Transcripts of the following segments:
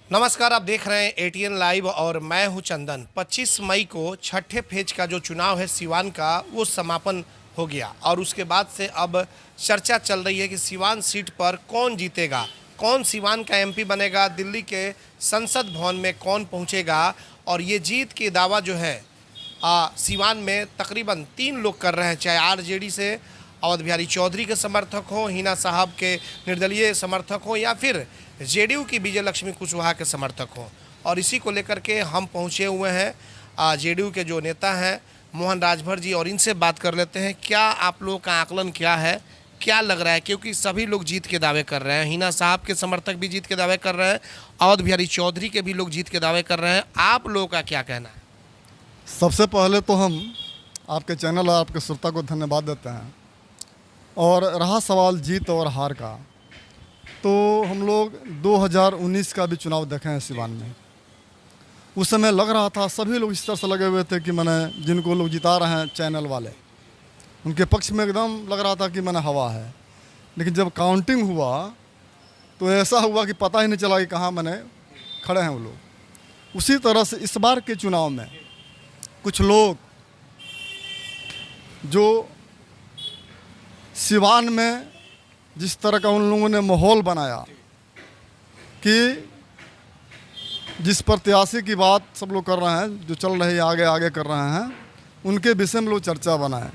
नमस्कार, आप देख रहे हैं एटीएन लाइव और मैं हूं चंदन। 25 मई को छठे फेज का जो चुनाव है सिवान का, वो समापन हो गया और उसके बाद से अब चर्चा चल रही है कि सिवान सीट पर कौन जीतेगा, कौन सिवान का एमपी बनेगा, दिल्ली के संसद भवन में कौन पहुंचेगा। और ये जीत की दावा जो है सिवान में तकरीबन 3 लोग कर रहे हैं, चाहे आरजेडी से अवध बिहारी चौधरी के समर्थक हो, हिना साहब के निर्दलीय समर्थक हो, या फिर जेडीयू की विजय लक्ष्मी कुशवाहा के समर्थक हो। और इसी को लेकर के हम पहुंचे हुए हैं जेडीयू के जो नेता हैं मोहन राजभर जी, और इनसे बात कर लेते हैं। क्या आप लोगों का आकलन क्या है, क्या लग रहा है? क्योंकि सभी लोग जीत के दावे कर रहे हैं, हिना साहब के समर्थक भी जीत के दावे कर रहे हैं, अवध बिहारी चौधरी के भी लोग जीत के दावे कर रहे हैं। आप लोगों का क्या कहना है? सबसे पहले तो हम आपके चैनल और आपके श्रोता को धन्यवाद देते हैं। और रहा सवाल जीत और हार का, तो हम लोग 2019 का भी चुनाव देखे हैं सिवान में। उस समय लग रहा था, सभी लोग इस तरह से लगे हुए थे कि मैंने जिनको लोग जिता रहे हैं चैनल वाले, उनके पक्ष में एकदम लग रहा था कि मैंने हवा है। लेकिन जब काउंटिंग हुआ तो ऐसा हुआ कि पता ही नहीं चला कि कहाँ मैंने खड़े हैं वो लोग। उसी तरह से इस बार के चुनाव में कुछ लोग जो सिवान में जिस तरह का उन लोगों ने माहौल बनाया कि जिस प्रत्याशी की बात सब लोग कर रहे हैं, जो चल रहे हैं आगे आगे कर रहे हैं, उनके विषय में लोग चर्चा बनाए।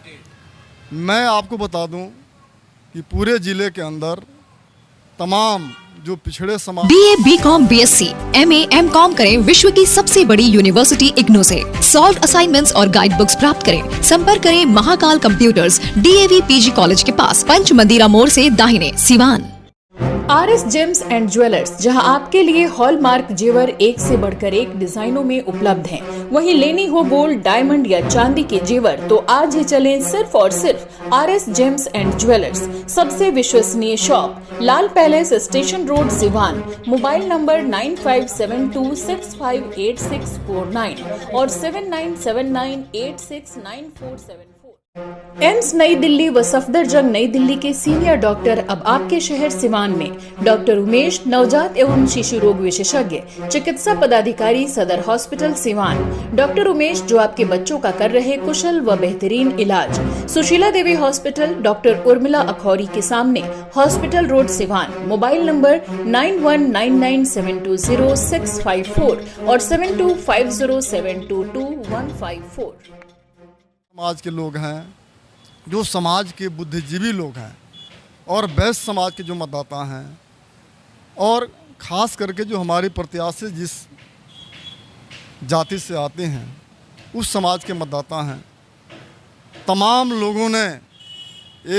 मैं आपको बता दूं कि पूरे ज़िले के अंदर तमाम जो पिछड़े समाज BA, BCom, BSc, MA, MCom करें विश्व की सबसे बड़ी यूनिवर्सिटी इग्नू से। सॉल्व असाइनमेंट्स और गाइड बुक्स प्राप्त करें। संपर्क करें Mahakal computers, DAV PG college के पास, पंच मंदिरा मोड़ से दाहिने, Siwan. RS James and jewellers, जहां आपके लिए हॉलमार्क जेवर एक से बढ़कर एक डिजाइनों में उपलब्ध हैं। वहीं लेनी हो गोल्ड, डायमंड या चांदी के जेवर, तो आज ही चलें सिर्फ और सिर्फ RS जेम्स एंड ज्वेलर्स। सबसे विश्वसनीय shop, Lal palace, station road, Siwan. Mobile number 9572658649 और 7979869474। एम्स नई दिल्ली व सफदरजंग नई दिल्ली के सीनियर डॉक्टर अब आपके शहर सिवान में। डॉक्टर उमेश, नवजात एवं शिशु रोग विशेषज्ञ, चिकित्सा पदाधिकारी, सदर हॉस्पिटल सिवान। डॉक्टर उमेश जो आपके बच्चों का कर रहे कुशल व बेहतरीन इलाज। सुशीला देवी हॉस्पिटल, डॉक्टर उर्मिला अखौरी के सामने, hospital road, Siwan. Mobile number 9199720654 और 7250722154। समाज के लोग हैं, जो समाज के बुद्धिजीवी लोग हैं, और वैश्य समाज के जो मतदाता हैं, और ख़ास करके जो हमारी प्रत्याशी जिस जाति से आते हैं उस समाज के मतदाता हैं, तमाम लोगों ने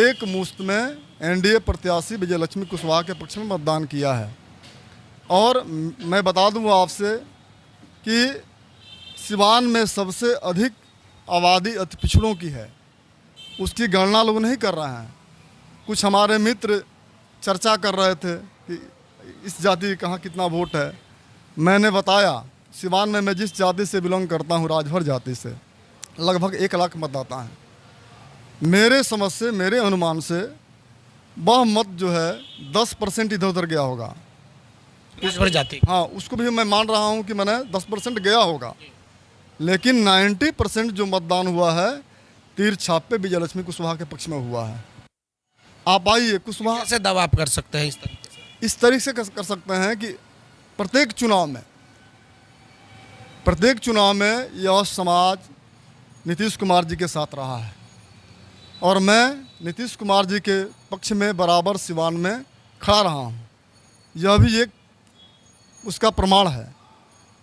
एक मुश्त में NDA प्रत्याशी विजय लक्ष्मी कुशवाहा के पक्ष में मतदान किया है। और मैं बता दूँ आपसे कि सिवान में सबसे अधिक आबादी अति पिछड़ों की है, उसकी गणना लोग नहीं कर रहे हैं। कुछ हमारे मित्र चर्चा कर रहे थे कि इस जाति कहाँ कितना वोट है। मैंने बताया सिवान में मैं जिस जाति से बिलोंग करता हूँ, राजभर जाति से, लगभग 1 लाख मतदाता हैं। मेरे समझ से, मेरे अनुमान से वह मत जो है 10% इधर उधर गया होगा। राजभर जाति, हाँ, उसको भी मैं मान रहा हूँ कि मैंने 10% गया होगा। लेकिन 90% जो मतदान हुआ है तीर छाप पे विजय लक्ष्मी कुशवाहा के पक्ष में हुआ है। आप आइए, कुशवाहा कैसे दावा आप कर सकते हैं? इस तरीके से कर सकते हैं कि प्रत्येक चुनाव में यह समाज नीतीश कुमार जी के साथ रहा है, और मैं नीतीश कुमार जी के पक्ष में बराबर सिवान में खड़ा रहा हूँ। यह भी एक उसका प्रमाण है।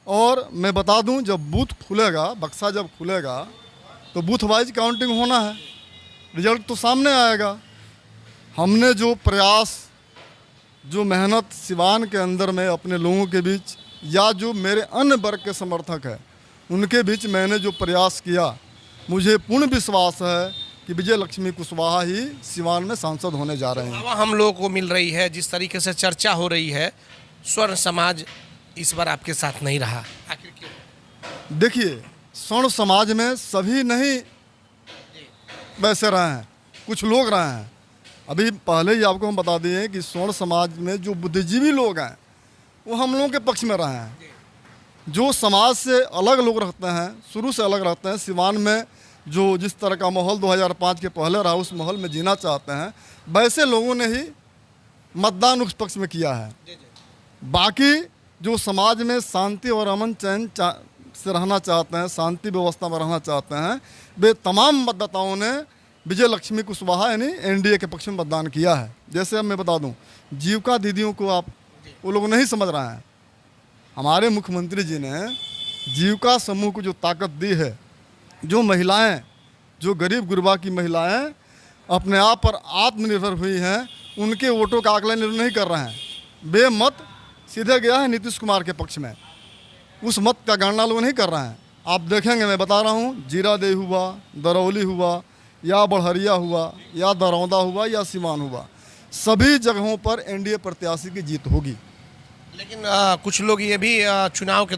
और मैं बता दूं, जब बूथ खुलेगा, बक्सा जब खुलेगा, तो बूथ वाइज काउंटिंग होना है, रिजल्ट तो सामने आएगा। हमने जो प्रयास, जो मेहनत सिवान के अंदर में अपने लोगों के बीच, या जो मेरे अन्य वर्ग के समर्थक हैं उनके बीच मैंने जो प्रयास किया, मुझे पूर्ण विश्वास है कि विजय लक्ष्मी कुशवाहा ही सिवान में सांसद होने जा रहे हैं। हम लोगों को मिल रही है, जिस तरीके से चर्चा हो रही है, स्वर्ण समाज इस बार आपके साथ नहीं रहा, आखिर क्यों? देखिए, स्वर्ण समाज में सभी नहीं वैसे रहे हैं, कुछ लोग रहे हैं। अभी पहले ही आपको हम बता दिए कि स्वर्ण समाज में जो बुद्धिजीवी लोग हैं वो हम लोगों के पक्ष में रहे हैं। जो समाज से अलग लोग रहते हैं, शुरू से अलग रहते हैं, सिवान में जो जिस तरह का माहौल 2005 के पहले रहा उस माहौल में जीना चाहते हैं, वैसे लोगों ने ही मतदान उस पक्ष में किया है। बाकी जो समाज में शांति और अमन चैन से रहना चाहते हैं, शांति व्यवस्था में रहना चाहते हैं, वे तमाम मतदाताओं ने विजय लक्ष्मी कुशवाहा यानी एनडीए के पक्ष में मतदान किया है। जैसे अब मैं बता दूं, जीविका दीदियों को आप वो लोग नहीं समझ रहे हैं। हमारे मुख्यमंत्री जी ने जीविका समूह को जो ताकत दी है, जो महिलाएं, जो गरीब गुरबा की महिलाएं अपने आप पर आत्मनिर्भर हुई हैं, उनके वोटों का आकलन नहीं कर रहे हैं। वे मत सीधे गया है नीतीश कुमार के पक्ष में, उस मत का गणना लोग नहीं कर रहे हैं। आप देखेंगे, मैं बता रहा हूँ, जीरादेई हुआ, दरौली हुआ, या बढ़हरिया हुआ, या दरौंदा हुआ, या सिवान हुआ, सभी जगहों पर एनडीए प्रत्याशी की जीत होगी। लेकिन कुछ लोग ये भी चुनाव के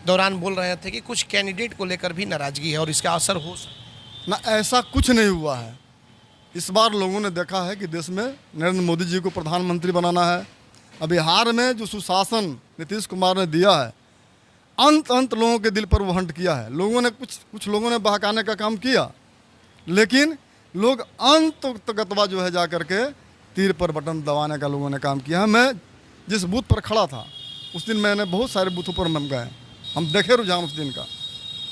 दौरान बोल रहे थे कि कुछ कैंडिडेट को लेकर भी नाराजगी है और इसका असर हो सकता ना। ऐसा कुछ नहीं हुआ है। इस बार लोगों ने देखा है कि देश में नरेंद्र मोदी जी को प्रधानमंत्री बनाना है। अब बिहार में जो सुशासन नीतीश कुमार ने दिया है, अंत लोगों के दिल पर वो हंट किया है। लोगों ने कुछ लोगों ने बहकाने का काम किया, लेकिन लोग अंत तकतवा जो है जा करके तीर पर बटन दबाने का लोगों ने काम किया है। मैं जिस बूथ पर खड़ा था उस दिन मैंने बहुत सारे बूथों पर हम गए, हम देखे रुझान उस दिन का।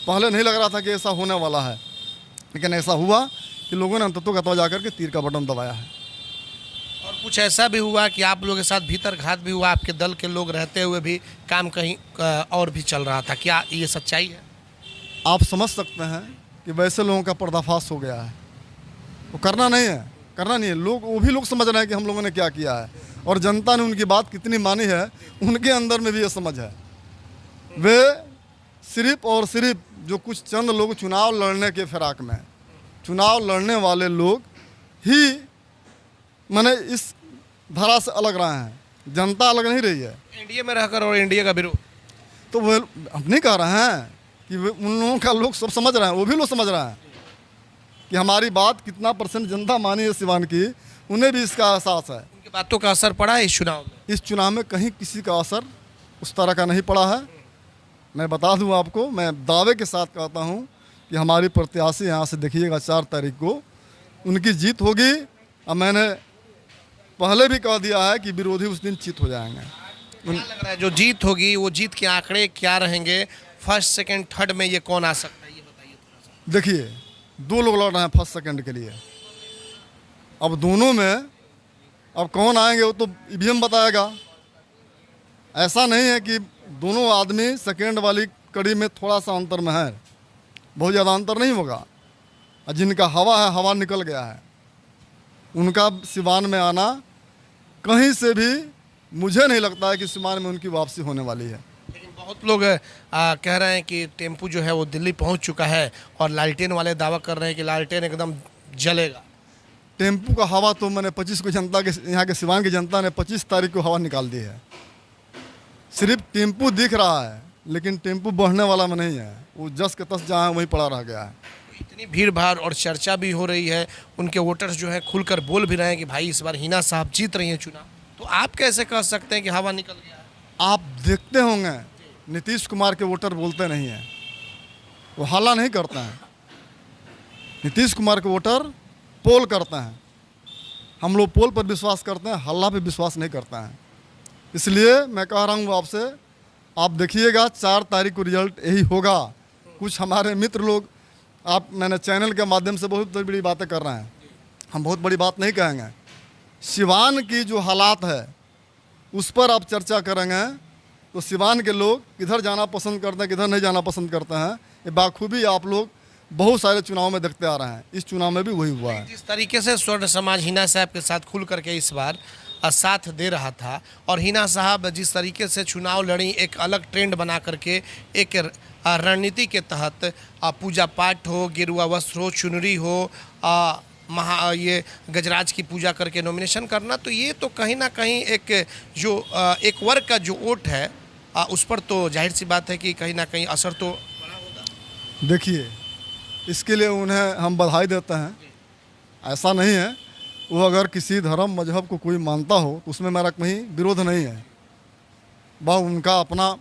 पहले नहीं लग रहा था कि ऐसा होने वाला है, लेकिन ऐसा हुआ कि लोगों ने अंततः जा करके तीर का बटन दबाया है। और कुछ ऐसा भी हुआ कि आप लोगों के साथ भीतर घात भी हुआ, आपके दल के लोग रहते हुए भी काम कहीं और भी चल रहा था, क्या ये सच्चाई है? आप समझ सकते हैं कि वैसे लोगों का पर्दाफाश हो गया है। वो करना नहीं है लोग, वो भी लोग समझ रहे हैं कि हम लोगों ने क्या किया है, और जनता ने उनकी बात कितनी मानी है, उनके अंदर में भी ये समझ है। वे सिर्फ और सिर्फ जो कुछ चंद लोग चुनाव लड़ने के फिराक में, चुनाव लड़ने वाले लोग ही माने इस धारा से अलग रहे हैं, जनता अलग नहीं रही है। एनडीए में रहकर और एनडीए का विरोध, तो वो हम नहीं कह रहे हैं कि उन लोगों का लोग सब समझ रहे हैं, वो भी लोग समझ रहे हैं कि हमारी बात कितना % जनता मानी है सिवान की, उन्हें भी इसका एहसास है। उनकी बातों का असर पड़ा है इस चुनाव में? इस चुनाव में कहीं किसी का असर उस तरह का नहीं पड़ा है। मैं बता दूं आपको, मैं दावे के साथ कहता हूं कि हमारी प्रत्याशी यहाँ से देखिएगा 4 तारीख को उनकी जीत होगी। और मैंने पहले भी कह दिया है कि विरोधी उस दिन चित हो जाएंगे। क्या लग रहा है जो जीत होगी वो जीत के आंकड़े क्या रहेंगे? फर्स्ट, सेकंड, थर्ड में ये कौन आ सकता है, ये बताइए थोड़ा सा। देखिए, 2 लोग लड़ रहे हैं फर्स्ट सेकंड के लिए। अब दोनों में अब कौन आएंगे वो तो ईवीएम बताएगा। ऐसा नहीं है कि दोनों आदमी सेकंड वाली कड़ी में थोड़ा सा अंतर में है, बहुत ज़्यादा अंतर नहीं होगा। और जिनका हवा है, हवा निकल गया है, उनका सिवान में आना कहीं से भी मुझे नहीं लगता है कि सिवान में उनकी वापसी होने वाली है। लेकिन बहुत लोग कह रहे हैं कि टेम्पू जो है वो दिल्ली पहुंच चुका है, और लालटेन वाले दावा कर रहे हैं कि लालटेन एकदम जलेगा। टेम्पू का हवा तो मैंने 25 को जनता के, यहाँ के सिवान की जनता ने 25 तारीख को हवा निकाल दी है। सिर्फ टेम्पू दिख रहा है, लेकिन टेम्पू बढ़ने वाला में नहीं है, वो जस के तस जहाँ वहीं पड़ा रह गया है। इतनी भीड़ भाड़ और चर्चा भी हो रही है, उनके वोटर्स जो है खुलकर बोल भी रहे हैं कि भाई इस बार हिना साहब जीत रही हैं चुनाव, तो आप कैसे कह सकते हैं कि हवा निकल गया है? आप देखते होंगे नीतीश कुमार के वोटर बोलते नहीं हैं, वो हल्ला नहीं करते हैं। नीतीश कुमार के वोटर पोल करते हैं। हम लोग पोल पर विश्वास करते हैं, हल्ला पे विश्वास नहीं करते हैं। इसलिए मैं कह रहा हूँ आपसे, आप देखिएगा 4 तारीख को रिजल्ट यही होगा। कुछ हमारे मित्र लोग, आप मैंने चैनल के माध्यम से बहुत बड़ी बातें कर रहे हैं, हम बहुत बड़ी बात नहीं कहेंगे। सिवान की जो हालात है उस पर आप चर्चा करेंगे तो सिवान के लोग किधर जाना पसंद करते हैं, किधर नहीं जाना पसंद करते हैं, ये बाखूबी आप लोग बहुत सारे चुनाव में देखते आ रहे हैं। इस चुनाव में भी वही हुआ है। जिस तरीके से स्वर्ण समाज हिना साहब के साथ खुल करके इस बार साथ दे रहा था, और हिना साहब जिस तरीके से चुनाव लड़ी, एक अलग ट्रेंड बना करके, एक रणनीति के तहत पूजा पाठ हो, गेरुआ वस्त्र हो, चुनरी हो, ये गजराज की पूजा करके नॉमिनेशन करना, तो ये तो कहीं ना कहीं एक वर्ग का जो वोट है उस पर तो जाहिर सी बात है कि कहीं ना कहीं असर तो बड़ा होगा। देखिए, इसके लिए उन्हें हम बधाई देते हैं। ऐसा नहीं है, वो अगर किसी धर्म मजहब को कोई मानता हो तो उसमें मेरा कहीं विरोध नहीं है। वह उनका अपना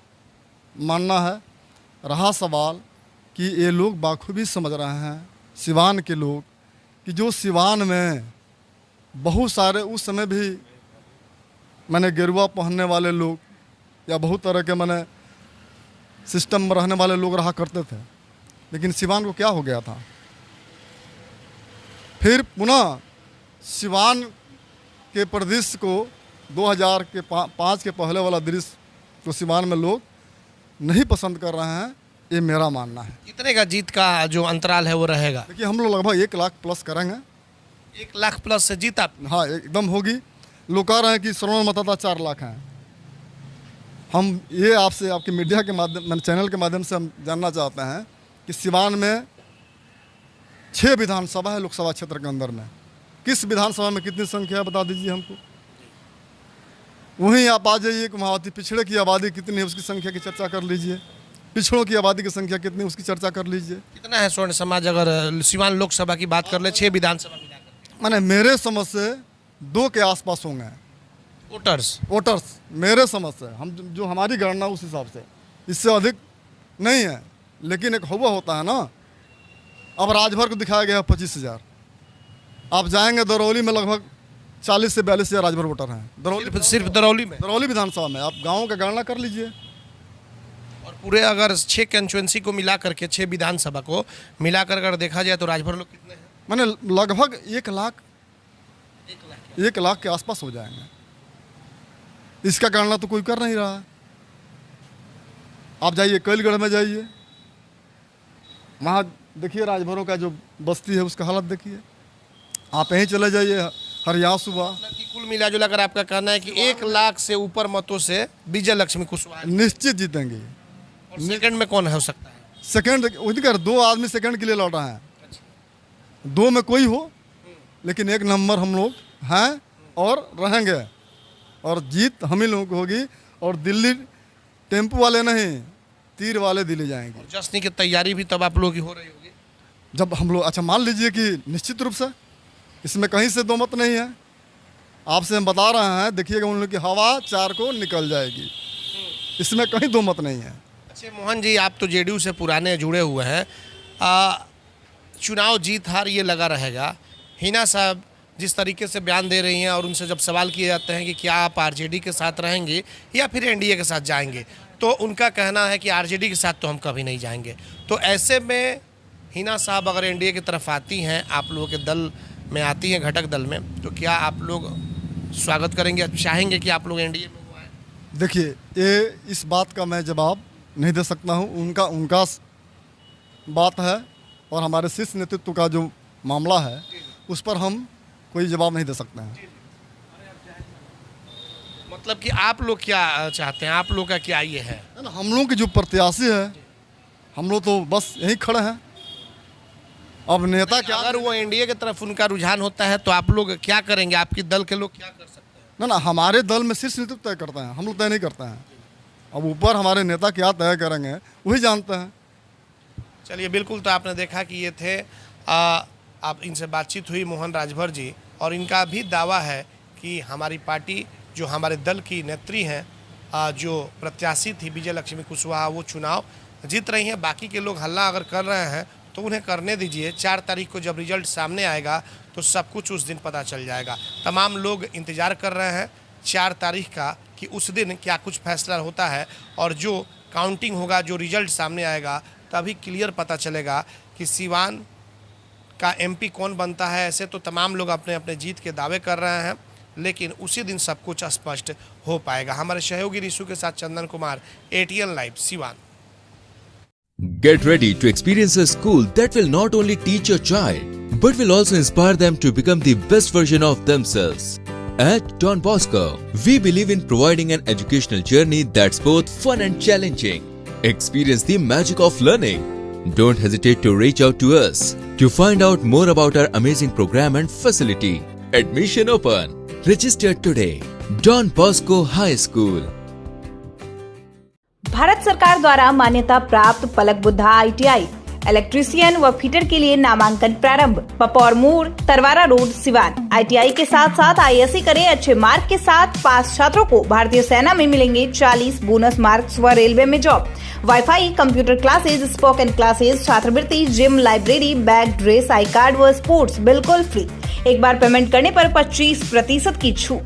मानना है। रहा सवाल कि ये लोग बाखूबी समझ रहे हैं सिवान के लोग कि जो सिवान में बहुत सारे उस समय भी मैंने गेरुआ पहनने वाले लोग या बहुत तरह के मैंने सिस्टम में रहने वाले लोग रहा करते थे, लेकिन सिवान को क्या हो गया था। फिर पुनः सिवान के परिदृश्य को 2005 के पहले वाला दृश्य तो सिवान में लोग नहीं पसंद कर रहे हैं, ये मेरा मानना है। कितने का जीत का जो अंतराल है वो रहेगा? देखिए हम लोग लगभग 1 लाख प्लस करेंगे। 1 लाख प्लस से जीत आप? हाँ एकदम होगी। लोग कह रहे हैं कि श्रवण मतदाता 4 लाख हैं। हम ये आपसे आपके मीडिया के माध्यम चैनल के माध्यम से हम जानना चाहते हैं कि सिवान में 6 विधानसभा है लोकसभा क्षेत्र के अंदर में, किस विधानसभा में कितनी संख्या है बता दीजिए हमको। वहीं आप आ जाइए कुमावती, पिछड़े की आबादी कितनी है उसकी संख्या की चर्चा कर लीजिए, पिछड़ों की आबादी की संख्या कितनी उसकी चर्चा कर लीजिए। कितना है स्वर्ण समाज अगर सिवान लोकसभा की बात कर ले 6 विधानसभा मिलाकर? माने मेरे समझ से 2 के आसपास होंगे वोटर्स मेरे समझ से, हम जो हमारी गणना उस हिसाब से, इससे अधिक नहीं है। लेकिन एक हुआ होता है ना, अब राजभर को दिखाया गया 25,000, आप जाएंगे दरौली में लगभग 40 से 42,000 राजभर वोटर हैं। सिर्फ दरौली में? दरौली विधानसभा में आप गाँव का गणना कर लीजिए। और पूरे अगर 6 कंस्टिट्यूएंसी को मिला करके 6 विधानसभा को मिलाकर अगर देखा जाए तो राजभर लोग कितने हैं? मैंने लगभग 1 लाख के आसपास हो जाएंगे। इसका गणना तो कोई कर नहीं रहा है। आप जाइए कैलगढ़ में जाइए, वहाँ देखिए राजभरों का जो बस्ती है उसका हालत देखिए। आप यहीं चले जाइए हरियाणा सुबह। कुल मिला जुला कर आपका कहना है कि 1 लाख से ऊपर मतों से विजय लक्ष्मी कुशवाहा निश्चित जीतेंगे। और सेकंड में कौन हो सकता है? सेकंड कर 2 आदमी सेकंड के लिए लौटा है, 2 में कोई हो, लेकिन 1 नंबर हम लोग हैं और रहेंगे, और जीत हम ही लोगों को होगी। और दिल्ली टेम्पो वाले नहीं, तीर वाले दिल्ली जाएंगे। जश्न की तैयारी भी तब आप लोगों की हो रही होगी जब हम लोग, अच्छा मान लीजिए कि निश्चित रूप से इसमें कहीं से 2 मत नहीं है। आपसे हम बता रहे हैं, देखिएगा उन लोग की हवा 4 को निकल जाएगी, इसमें कहीं 2 मत नहीं है। अच्छा मोहन जी, आप तो जेडीयू से पुराने जुड़े हुए हैं, चुनाव जीत हार ये लगा रहेगा। हिना साहब जिस तरीके से बयान दे रही हैं और उनसे जब सवाल किए जाते हैं कि क्या आप आरजेडी के साथ रहेंगे या फिर एनडीए के साथ जाएंगे, तो उनका कहना है कि आरजेडी के साथ तो हम कभी नहीं जाएंगे। तो ऐसे में हिना साहब अगर एनडीए की तरफ आती हैं, आप लोगों के दल में आती हैं, घटक दल में, तो क्या आप लोग स्वागत करेंगे, चाहेंगे कि आप लोग एनडीए में हो आए? देखिए ये इस बात का मैं जवाब नहीं दे सकता हूँ, उनका बात है, और हमारे शीर्ष नेतृत्व का जो मामला है उस पर हम कोई जवाब नहीं दे सकते हैं। मतलब कि आप लोग क्या चाहते हैं, आप लोग का क्या ये है? हम लोग के जो प्रत्याशी है, हम लोग तो बस यहीं खड़े हैं। अब नेता क्या, अगर वो एनडीए की तरफ उनका रुझान होता है तो आप लोग क्या करेंगे, आपकी दल के लोग क्या कर सकते हैं? ना हमारे दल में शीर्ष नेतृत्व तय करते हैं, हम लोग तय नहीं करते हैं। अब ऊपर हमारे नेता क्या तय करेंगे वही जानते हैं। चलिए बिल्कुल, तो आपने देखा कि ये थे आप इनसे बातचीत हुई मोहन राजभर जी, और इनका भी दावा है कि हमारी पार्टी जो हमारे दल की नेत्री हैं, जो प्रत्याशी थी विजय लक्ष्मी कुशवाहा, वो चुनाव जीत रही हैं। बाकी के लोग हल्ला अगर कर रहे हैं तो उन्हें करने दीजिए। 4 तारीख को जब रिजल्ट सामने आएगा तो सब कुछ उस दिन पता चल जाएगा। तमाम लोग इंतज़ार कर रहे हैं 4 तारीख का कि उस दिन क्या कुछ फैसला होता है, और जो काउंटिंग होगा, जो रिजल्ट सामने आएगा, तभी क्लियर पता चलेगा कि सिवान का एमपी कौन बनता है। ऐसे तो तमाम लोग अपने अपने जीत के दावे कर रहे हैं, लेकिन उसी दिन सब कुछ स्पष्ट हो पाएगा। हमारे सहयोगी रिशु के साथ Chandan Kumar, ATN live, Siwan. Get ready to experience a school that will not only teach your child, but will also inspire them to become the best version of themselves. At Don Bosco, we believe in providing an educational journey that's both fun and challenging. Experience the magic of learning. Don't hesitate to reach out to us to find out more about our amazing program and facility. Admission open. Register today. Don Bosco High School. Bharat सरकार द्वारा मान्यता प्राप्त पलक Buddha ITI electrician व fitter के लिए नामांकन प्रारंभ। पपौर मोड़, तरवारा रोड, सिवान। ITI के साथ साथ ISC करें। अच्छे मार्क के साथ पास छात्रों को भारतीय सेना में मिलेंगे 40 बोनस मार्क्स व रेलवे में job. WiFi, computer classes, spoken classes, छात्रवृत्ति, gym, library, bag, dress, I card व स्पोर्ट्स बिल्कुल फ्री। एक बार पेमेंट करने पर 25% की छूट।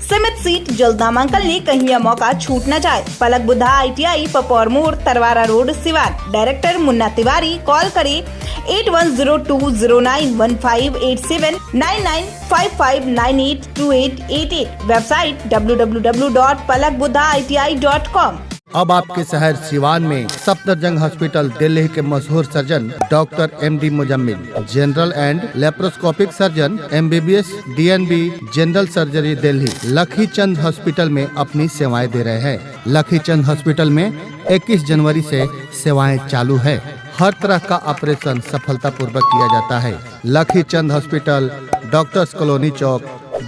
सीमित सीट, जल्द नामांकन ले, कहीं यह मौका छूट न जाए। पलक बुद्धा ITI, पपौर मोड़, Tarwara road, Siwan. Director Munna Tiwari. Call करें 8102091587 9955982888। Website www.palakbuddhaiti.com। अब आपके शहर सिवान में सफदरजंग हॉस्पिटल दिल्ली के मशहूर surgeon doctor MD Muzammil, general and laparoscopic surgeon, MBBS, DNB, general surgery Delhi, Lakhichand hospital में अपनी सेवाएं दे रहे हैं। लखीचंद हॉस्पिटल में 21 जनवरी से सेवाएं चालू है। हर तरह का ऑपरेशन सफलतापूर्वक किया जाता है। लखीचंद हॉस्पिटल, डॉक्टर्स कॉलोनी चौक,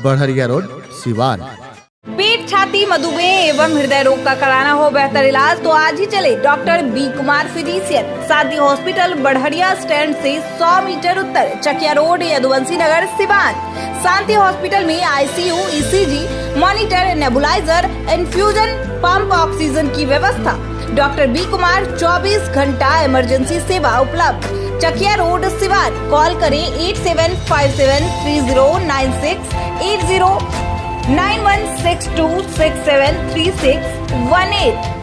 बढ़िया रोड, सिवान। पेट, छाती, मधुमेह एवं हृदय रोग का कराना हो बेहतर इलाज तो आज ही चले डॉक्टर B कुमार फिजिशियन, शांति हॉस्पिटल, बढ़िया स्टैंड से 100 मीटर उत्तर, चकिया रोड, यदुवंशी नगर, सिवान। शांति हॉस्पिटल में ICU, ECG, monitor, nebuliser, infusion pump, oxygen की व्यवस्था। डॉक्टर B कुमार 24 घंटा इमरजेंसी सेवा उपलब्ध। चकिया रोड, सिवान। कॉल करें 8757309680 9162673618।